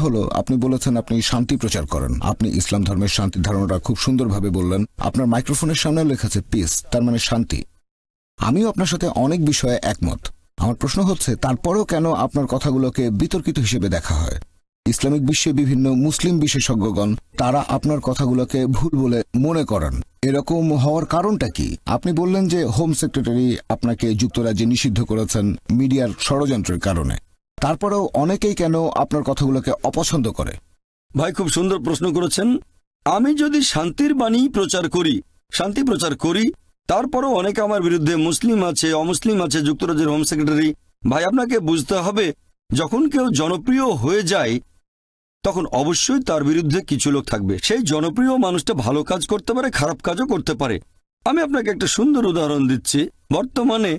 হলো আপনি বলেছেন আপনি শান্তি প্রচার করেন, আপনি ইসলাম ধর্মের শান্তির ধারণাটা খুব সুন্দরভাবে বললেন। আপনার মাইক্রোফোনের সামনে লেখা পিস, তার মানে শান্তি। আমিও আপনার সাথে অনেক বিষয়ে একমত। আমার প্রশ্ন হচ্ছে তারপরেও কেন আপনার কথাগুলোকে বিতর্কিত হিসেবে দেখা হয়? ইসলামিক বিশ্বে বিভিন্ন মুসলিম বিশেষজ্ঞগণ তারা আপনার কথাগুলোকে ভুল বলে মনে করেন। এরকম হওয়ার কারণটা কি? আপনি বললেন যে হোম সেক্রেটারি আপনাকে যুক্তরাজ্যে নিষিদ্ধ করেছেন মিডিয়ার ষড়যন্ত্রের কারণে। তারপরেও অনেকেই কেন আপনার কথাগুলোকে অপছন্দ করে? ভাই, খুব সুন্দর প্রশ্ন করেছেন। আমি যদি শান্তির বাণী প্রচার করি, শান্তি প্রচার করি, তারপরও অনেকে আমার বিরুদ্ধে, মুসলিম আছে, অমুসলিম আছে, যুক্তরাজ্যের হোম সেক্রেটারি। ভাই, আপনাকে বুঝতে হবে, যখন কেউ জনপ্রিয় হয়ে যায় তখন অবশ্যই তার বিরুদ্ধে কিছু লোক থাকবে। সেই জনপ্রিয় মানুষটা ভালো কাজ করতে পারে, খারাপ কাজও করতে পারে। আমি আপনাকে একটা সুন্দর উদাহরণ দিচ্ছি। বর্তমানে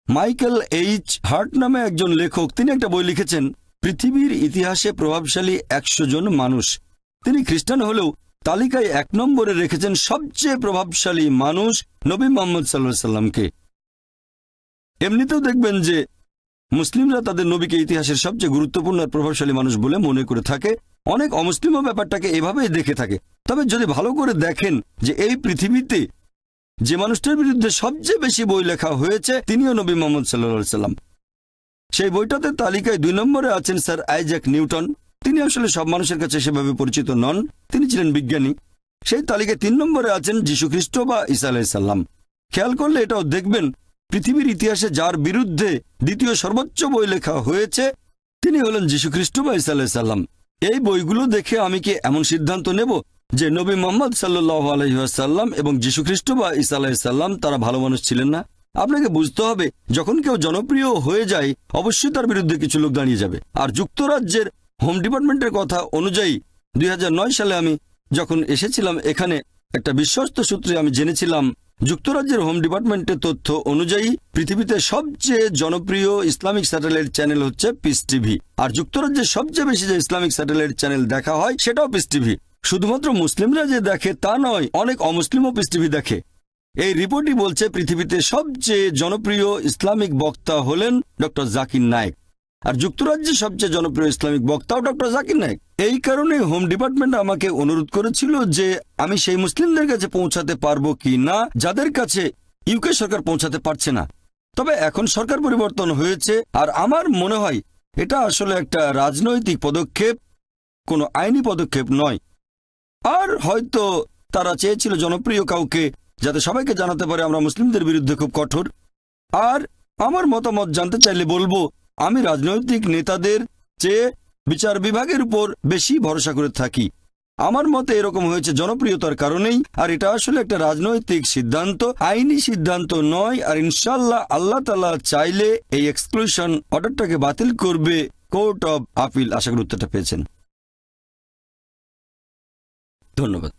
মাইকেল এইচ হার্ট নামে একজন লেখক, তিনি একটা বই লিখেছেন, পৃথিবীর ইতিহাসে প্রভাবশালী 100 জন মানুষ। তিনি খ্রিস্টান হলেও তালিকায় 1 নম্বরে রেখেছেন সবচেয়ে প্রভাবশালী মানুষ নবী মুহাম্মদ সাল্লাল্লাহু আলাইহি সাল্লামকে। এমনিতেও দেখবেন যে মুসলিমরা তাদের নবীকে ইতিহাসের সবচেয়ে গুরুত্বপূর্ণ আর প্রভাবশালী মানুষ বলে মনে করে থাকে। অনেক অমুসলিমও ব্যাপারটাকে এভাবেই দেখে থাকে। তবে যদি ভালো করে দেখেন যে এই পৃথিবীতে যে মানুষটার বিরুদ্ধে সবচেয়ে বেশি বই লেখা হয়েছে তিনিও নবী মুহাম্মদ সাল্লাল্লাহু আলাইহি সাল্লাম। সেই বইটাতে তালিকায় 2 নম্বরে আছেন স্যার আইজ্যাক নিউটন। তিনি আসলে সব মানুষের কাছে সেভাবে পরিচিত নন, তিনি ছিলেন বিজ্ঞানী। সেই তালিকায় 3 নম্বরে আছেন যীশু খ্রিস্ট বা ঈসা আলাইহিস সালাম। খেয়াল করলে এটাও দেখবেন, পৃথিবীর ইতিহাসে যার বিরুদ্ধে দ্বিতীয় সর্বোচ্চ বই লেখা হয়েছে তিনি হলেন যীশু খ্রিস্ট বা ঈসা আলাইহিস সালাম। এই বইগুলো দেখে আমি কি এমন সিদ্ধান্ত নেব যে নবী মুহাম্মদ সাল্লাল্লাহু আলাইহি ওয়াসাল্লাম এবং যীশু খ্রিস্ট বা ঈসা আলাইহিস সালাম তারা ভালো মানুষ ছিলেন না? আপনাকে বুঝতে হবে, যখন কেউ জনপ্রিয় হয়ে যায় অবশ্যই তার বিরুদ্ধে কিছু লোক দাঁড়িয়ে যাবে। আর যুক্তরাজ্যের হোম ডিপার্টমেন্টের কথা অনুযায়ী 2009 সালে আমি যখন এসেছিলাম এখানে, একটা বিশ্বস্ত সূত্রে আমি জেনেছিলাম যুক্তরাজ্যের হোম ডিপার্টমেন্টের তথ্য অনুযায়ী পৃথিবীতে সবচেয়ে জনপ্রিয় ইসলামিক স্যাটেলাইট চ্যানেল হচ্ছে পিস টিভি। আর যুক্তরাজ্যের সবচেয়ে বেশি যে ইসলামিক স্যাটেলাইট চ্যানেল দেখা হয় সেটাও পিস টিভি। শুধুমাত্র মুসলিমরা যে দেখে তা নয়, অনেক অমুসলিমও পিস টিভি দেখে। এই রিপোর্টই বলছে পৃথিবীতে সবচেয়ে জনপ্রিয় ইসলামিক বক্তা হলেন ডক্টর জাকির নায়েক, আর যুক্তরাজ্যে সবচেয়ে জনপ্রিয় ইসলামিক বক্তাও ডক্টর জাকির নায়েক। এই কারণে হোম ডিপার্টমেন্ট আমাকে অনুরোধ করেছিল যে আমি সেই মুসলিমদের কাছে পৌঁছাতে পারবো কি না যাদের কাছে ইউকে সরকার পৌঁছাতে পারছে না। তবে এখন সরকার পরিবর্তন হয়েছে আর আমার মনে হয় এটা আসলে একটা রাজনৈতিক পদক্ষেপ, কোনো আইনি পদক্ষেপ নয়। আর হয়তো তারা চেয়েছিল জনপ্রিয় কাউকে, যাতে সবাইকে জানাতে পারে আমরা মুসলিমদের বিরুদ্ধে খুব কঠোর। আর আমার মতামত জানতে চাইলে বলবো, আমি রাজনৈতিক নেতাদের চেয়ে বিচার বিভাগের উপর বেশি ভরসা করে থাকি। আমার মতে এরকম হয়েছে জনপ্রিয়তার কারণেই, আর এটা আসলে একটা রাজনৈতিক সিদ্ধান্ত, আইনি সিদ্ধান্ত নয়। আর ইনশাল্লাহ আল্লাহ তাআলা চাইলে এই এক্সক্লুশন অর্ডারটাকে বাতিল করবে কোর্ট অব আপিল। আশা করি উত্তরটা পেয়েছেন। ধন্যবাদ।